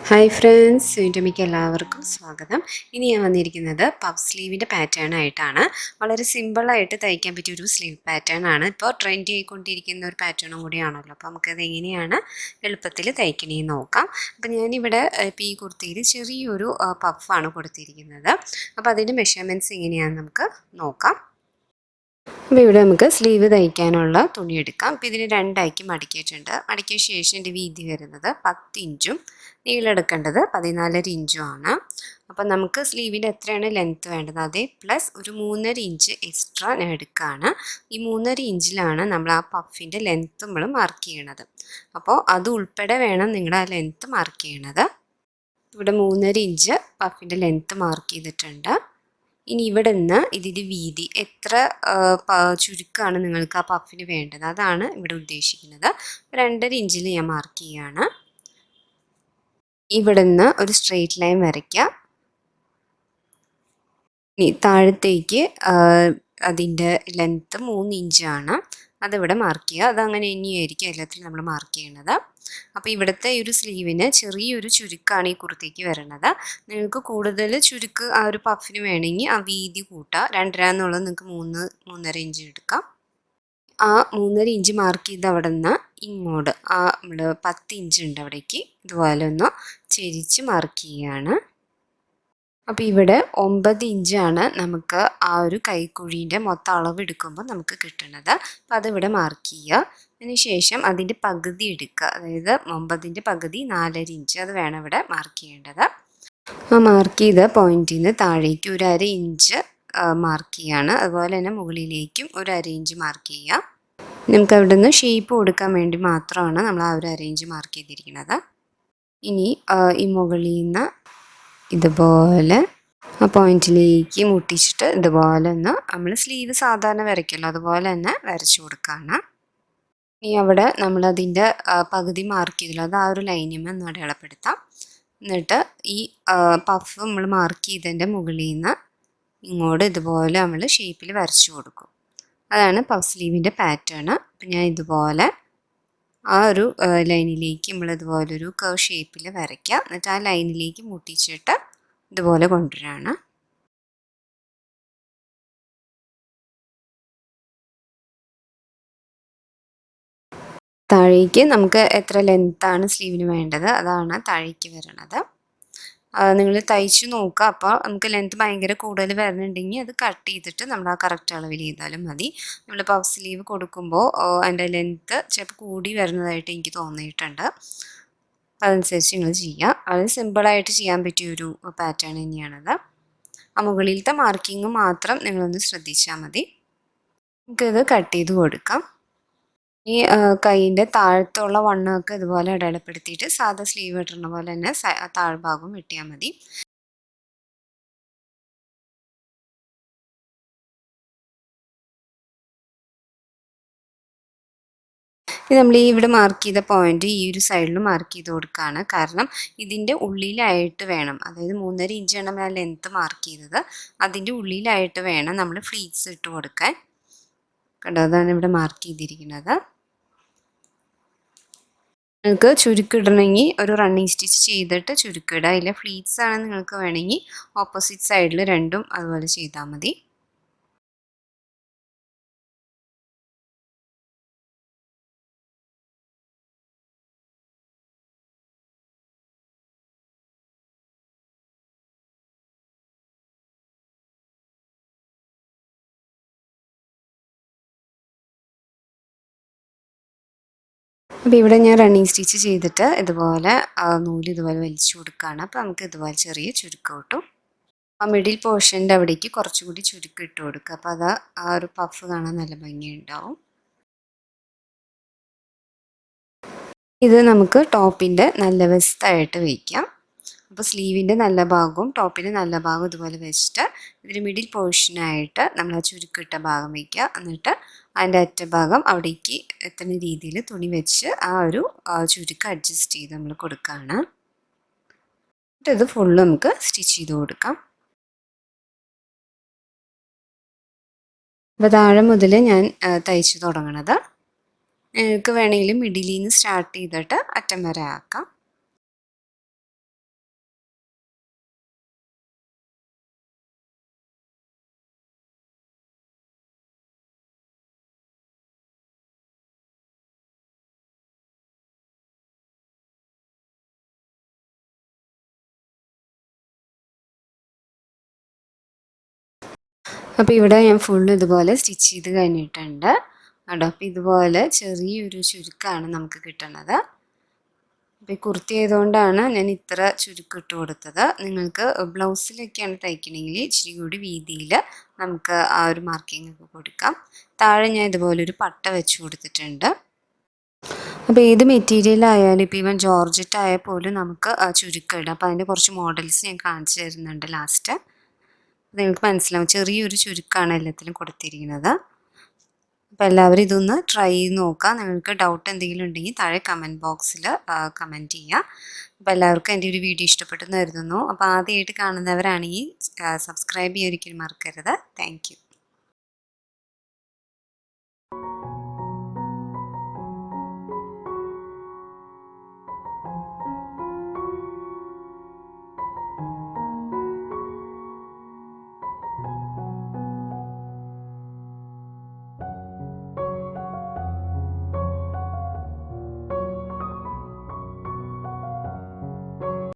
Hi friends, വീണ്ടും എല്ലാവർക്കും സ്വാഗതം. ഇനി ഞാൻ വന്നിരിക്കുന്നത് പഫ് സ്ലീവിൻ്റെ പാറ്റേൺ ആയിട്ടാണ്. വളരെ സിമ്പിളായിട്ട് തയ്ക്കാൻ പറ്റിയ ഒരു സ്ലീവ് പാറ്റേൺ ആണ്. ഇപ്പോൾ ട്രെൻഡ് ആയിക്കൊണ്ടിരിക്കുന്ന ഒരു പാറ്റേണും കൂടിയാണല്ലോ. അപ്പോൾ നമുക്കത് എങ്ങനെയാണ് എളുപ്പത്തിൽ തയ്ക്കണേന്ന് നോക്കാം. അപ്പോൾ ഞാനിവിടെ ഇപ്പോൾ ഈ കുർത്തിയിൽ ചെറിയൊരു പഫാണ് കൊടുത്തിരിക്കുന്നത്. അപ്പോൾ അതിൻ്റെ മെഷർമെൻറ്റ്സ് എങ്ങനെയാണെന്ന് നമുക്ക് നോക്കാം. അപ്പോൾ ഇവിടെ നമുക്ക് സ്ലീവ് തയ്ക്കാനുള്ള തുണി എടുക്കാം. അപ്പോൾ ഇതിന് രണ്ടാക്കി മടക്കിയിട്ടുണ്ട്. മടക്കിയ ശേഷം എൻ്റെ വീതി വരുന്നത് 10 ഇഞ്ചും നീളെടുക്കേണ്ടത് 14.5 ഇഞ്ചും ആണ്. അപ്പോൾ നമുക്ക് സ്ലീവിൻ്റെ എത്രയാണ് ലെങ്ത്ത് വേണ്ടത് അതേ പ്ലസ് ഒരു 3.5 ഇഞ്ച് എക്സ്ട്രാ ഞാൻ എടുക്കുകയാണ്. ഈ 3.5 ഇഞ്ചിലാണ് നമ്മൾ ആ പഫിൻ്റെ ലെങ്ത്ത് നമ്മൾ മാർക്ക് ചെയ്യണത്. അപ്പോൾ അത് ഉൾപ്പെടെ വേണം നിങ്ങൾ ആ ലെങ്ത്ത് മാർക്ക് ചെയ്യണത്. ഇവിടെ 3.5 ഇഞ്ച് പഫിൻ്റെ ലെങ്ത്ത് മാർക്ക് ചെയ്തിട്ടുണ്ട്. ഇനി ഇവിടെ നിന്ന് ഇതിൻ്റെ വീതി എത്ര ചുരുക്കമാണ് നിങ്ങൾക്ക് ആ പഫിന് വേണ്ടത് അതാണ് ഇവിടെ ഉദ്ദേശിക്കുന്നത്. 2.5 ഇഞ്ചിൽ ഞാൻ മാർക്ക് ചെയ്യുകയാണ്. ഇവിടെ നിന്ന് ഒരു സ്ട്രെയിറ്റ് ലൈൻ വരയ്ക്കുക. ഇനി താഴത്തേക്ക് അതിൻ്റെ ലെങ്ത്ത് 3 ഇഞ്ചാണ്. അതിവിടെ മാർക്ക് ചെയ്യുക. അതങ്ങനെ തന്നെയായിരിക്കും എല്ലാത്തിലും നമ്മൾ മാർക്ക് ചെയ്യണത്. അപ്പോൾ ഇവിടുത്തെ ഈ ഒരു സ്ലീവിന് ചെറിയൊരു ചുരുക്കമാണ് ഈ കുർത്തിക്ക് വരുന്നത്. നിങ്ങൾക്ക് കൂടുതൽ ചുരുക്ക് ആ ഒരു പഫിന് വേണമെങ്കിൽ ആ വീതി കൂട്ടാം. 2.5 എന്നുള്ളത് നിങ്ങൾക്ക് 3.5 ഇഞ്ച് എടുക്കാം. ആ 3.5 ഇഞ്ച് മാർക്ക് ചെയ്ത് അവിടെ നിന്ന് ഇങ്ങോട്ട് നമ്മൾ 10 ഇഞ്ച് ഉണ്ട് അവിടേക്ക് ഇതുപോലെ ഒന്ന് ചെരിച്ച് മാർക്ക് ചെയ്യുകയാണ്. അപ്പോൾ ഇവിടെ 9 ഇഞ്ചാണ് നമുക്ക് ആ ഒരു കൈക്കുഴീൻ്റെ മൊത്തം അളവ് എടുക്കുമ്പോൾ നമുക്ക് കിട്ടുന്നത്. അപ്പോൾ അതിവിടെ മാർക്ക് ചെയ്യുക. അതിനുശേഷം അതിൻ്റെ പകുതി എടുക്കുക. അതായത് 9ൻ്റെ പകുതി 4.5 ഇഞ്ച് അത് വേണം ഇവിടെ മാർക്ക് ചെയ്യേണ്ടത്. ആ മാർക്ക് ചെയ്ത പോയിന്റിൽ നിന്ന് താഴേക്ക് ഒരു 1/2 ഇഞ്ച് മാർക്ക് ചെയ്യാണ്. അതുപോലെ തന്നെ മുകളിലേക്കും ഒരു 1/2 ഇഞ്ച് മാർക്ക് ചെയ്യുക. നമുക്ക് അവിടെ നിന്ന് ഷേപ്പ് കൊടുക്കാൻ വേണ്ടി മാത്രമാണ് നമ്മൾ ആ ഒരു 1/2 ഇഞ്ച് മാർക്ക് ചെയ്തിരിക്കുന്നത്. ഇനി ഈ മുകളിൽ നിന്ന് ഇതുപോലെ ആ പോയിന്റിലേക്ക് മുട്ടിച്ചിട്ട് ഇതുപോലെ ഒന്ന് നമ്മൾ സ്ലീവ് സാധാരണ വരയ്ക്കുമല്ലോ അതുപോലെ തന്നെ വരച്ചു കൊടുക്കുകയാണ്. ഇനി അവിടെ നമ്മളതിൻ്റെ പകുതി മാർക്ക് ചെയ്തല്ലോ അത് ആ ഒരു ലൈനിൽ ഒന്ന് അടയാളപ്പെടുത്താം. എന്നിട്ട് ഈ പഫ് നമ്മൾ മാർക്ക് ചെയ്തതിൻ്റെ മുകളിൽ നിന്ന് ഇങ്ങോട്ട് ഇതുപോലെ നമ്മൾ ഷേപ്പിൽ വരച്ചു കൊടുക്കും. അതാണ് പഫ് സ്ലീവിൻ്റെ പാറ്റേൺ. അപ്പം ഞാൻ ഇതുപോലെ ആ ഒരു ലൈനിലേക്ക് നമ്മൾ ഇതുപോലൊരു കർവ് ഷേപ്പിൽ വരയ്ക്കുക. എന്നിട്ട് ആ ലൈനിലേക്ക് മുട്ടിച്ചിട്ട് ഇതുപോലെ കൊണ്ടുവരികയാണ്. താഴേക്ക് നമുക്ക് എത്ര ലെങ്ത്താണ് സ്ലീവിന് വേണ്ടത് അതാണ് താഴേക്ക് വരണത്. നിങ്ങൾ തയ്ച്ച് നോക്കുക. അപ്പോൾ നമുക്ക് ലെങ്ത്ത് ഭയങ്കര കൂടുതൽ വരുന്നുണ്ടെങ്കിൽ അത് കട്ട് ചെയ്തിട്ട് നമ്മൾ ആ കറക്റ്റ് അളവിൽ ചെയ്താലും മതി. നമ്മൾ പഫ് സ്ലീവ് കൊടുക്കുമ്പോൾ അതിൻ്റെ ലെങ്ത്ത് ചിലപ്പോൾ കൂടി വരുന്നതായിട്ട് എനിക്ക് തോന്നിയിട്ടുണ്ട്. അതനുസരിച്ച് നിങ്ങൾ ചെയ്യുക. അത് സിമ്പിളായിട്ട് ചെയ്യാൻ പറ്റിയൊരു പാറ്റേൺ തന്നെയാണത്. ആ മുകളിലത്തെ മാർക്കിങ് മാത്രം നിങ്ങളൊന്ന് ശ്രദ്ധിച്ചാൽ മതി. നമുക്കിത് കട്ട് ചെയ്ത് കൊടുക്കാം. ഈ കൈയിൻ്റെ താഴത്തുള്ള വണ്ണമൊക്കെ ഇതുപോലെ അടയാളപ്പെടുത്തിയിട്ട് സാധാ സ്ലീവ് ഇടുന്ന പോലെ തന്നെ താഴ്ഭാഗവും വെട്ടിയാൽ മതി. ഇത് നമ്മൾ ഈ ഇവിടെ മാർക്ക് ചെയ്ത പോയിന്റ് ഈ ഒരു സൈഡിൽ മാർക്ക് ചെയ്ത് കൊടുക്കുകയാണ്. കാരണം ഇതിൻ്റെ ഉള്ളിലായിട്ട് വേണം, അതായത് 3.5 ഇഞ്ചാണ് നമ്മൾ ആ ലെങ്ത്ത് മാർക്ക് ചെയ്തത്. അതിൻ്റെ ഉള്ളിലായിട്ട് വേണം നമ്മൾ ഫ്ലീറ്റ്സ് ഇട്ട് കൊടുക്കാൻ. കണ്ടോ, അതാണ് ഇവിടെ മാർക്ക് ചെയ്തിരിക്കുന്നത്. നിങ്ങൾക്ക് ചുരുക്കിടണമെങ്കിൽ ഒരു റണ്ണിങ് സ്റ്റിച്ച് ചെയ്തിട്ട് ചുരുക്കിടുക. ഇല്ല ഫ്ലീറ്റ്സ് ആണ് നിങ്ങൾക്ക് വേണമെങ്കിൽ ഓപ്പോസിറ്റ് സൈഡിൽ രണ്ടും അതുപോലെ ചെയ്താൽ മതി. അപ്പോൾ ഇവിടെ ഞാൻ റണ്ണിങ് സ്റ്റിച്ച് ചെയ്തിട്ട് ഇതുപോലെ നൂല് ഇതുപോലെ വലിച്ചു കൊടുക്കുകയാണ്. അപ്പോൾ നമുക്ക് ഇതുപോലെ ചെറിയ ചുരുക്കം കിട്ടും. ആ മിഡിൽ പോർഷൻ്റെ അവിടേക്ക് കുറച്ചുകൂടി ചുരുക്കം ഇട്ട് കൊടുക്കുക. അപ്പോൾ അത് ആ ഒരു പഫ് കാണാൻ നല്ല ഭംഗിയുണ്ടാവും. ഇത് നമുക്ക് ടോപ്പിൻ്റെ നല്ല വശത്തായിട്ട് വയ്ക്കാം. അപ്പോൾ സ്ലീവിൻ്റെ നല്ല ഭാഗവും ടോപ്പിൻ്റെ നല്ല ഭാഗവും ഇതുപോലെ വെച്ചിട്ട് ഇതിന് മിഡിൽ പോർഷനായിട്ട് നമ്മൾ ആ ചുരുക്കിട്ട ഭാഗം വയ്ക്കുക. എന്നിട്ട് അതിൻ്റെ അറ്റഭാഗം അവിടേക്ക് എത്തുന്ന രീതിയിൽ തുണി വെച്ച് ആ ഒരു ചുരുക്കം അഡ്ജസ്റ്റ് ചെയ്ത് നമ്മൾ കൊടുക്കുകയാണ്. എന്നിട്ട് ഇത് ഫുള്ള് നമുക്ക് സ്റ്റിച്ച് ചെയ്ത് കൊടുക്കാം. അപ്പോൾ താഴെ മുതൽ ഞാൻ തയ്ച്ച് തുടങ്ങണത്. നിങ്ങൾക്ക് വേണമെങ്കിൽ മിഡിലിൽ നിന്ന് സ്റ്റാർട്ട് ചെയ്തിട്ട് അറ്റം വരെ ആക്കാം. അപ്പോൾ ഇവിടെ ഞാൻ ഫുൾ ഇതുപോലെ സ്റ്റിച്ച് ചെയ്ത് കഴിഞ്ഞിട്ടുണ്ട് കേട്ടോ. അപ്പോൾ ഇതുപോലെ ചെറിയൊരു ചുരുക്കമാണ് നമുക്ക് കിട്ടുന്നത്. അപ്പോൾ ഈ കുർത്തി ആയതുകൊണ്ടാണ് ഞാൻ ഇത്ര ചുരുക്കം ഇട്ട് കൊടുത്തത്. നിങ്ങൾക്ക് ബ്ലൗസിലൊക്കെയാണ് തയ്ക്കണമെങ്കിൽ ഇച്ചിരി കൂടി വീതിയിൽ നമുക്ക് ആ ഒരു മാർക്കിംഗ് ഒക്കെ കൊടുക്കാം. താഴെ ഞാൻ ഇതുപോലെ ഒരു പട്ട വെച്ച് കൊടുത്തിട്ടുണ്ട്. അപ്പോൾ ഏത് മെറ്റീരിയൽ ആയാലും ഇപ്പോൾ ഈവൻ ജോർജറ്റ് ആയാൽ പോലും നമുക്ക് ചുരുക്കം ഇടാം. അപ്പോൾ അതിൻ്റെ കുറച്ച് മോഡൽസ് ഞാൻ കാണിച്ചു തരുന്നുണ്ട് ലാസ്റ്റ്. നിങ്ങൾക്ക് മനസ്സിലാവും, ചെറിയൊരു ചുരുക്കമാണ് എല്ലാത്തിലും കൊടുത്തിരിക്കുന്നത്. അപ്പോൾ എല്ലാവരും ഇതൊന്ന് ട്രൈ ചെയ്ത് നോക്കുക. നിങ്ങൾക്ക് ഡൗട്ട് എന്തെങ്കിലും ഉണ്ടെങ്കിൽ താഴെ കമൻറ്റ് ബോക്സിൽ കമൻറ്റ് ചെയ്യുക. അപ്പോൾ എല്ലാവർക്കും എൻ്റെ ഒരു വീഡിയോ ഇഷ്ടപ്പെട്ടെന്ന് കരുതുന്നു. അപ്പോൾ ആദ്യമായിട്ട് കാണുന്നവരാണെങ്കിൽ സബ്സ്ക്രൈബ് ചെയ്യാൻ ഒരിക്കലും മറക്കരുത്. Thank you.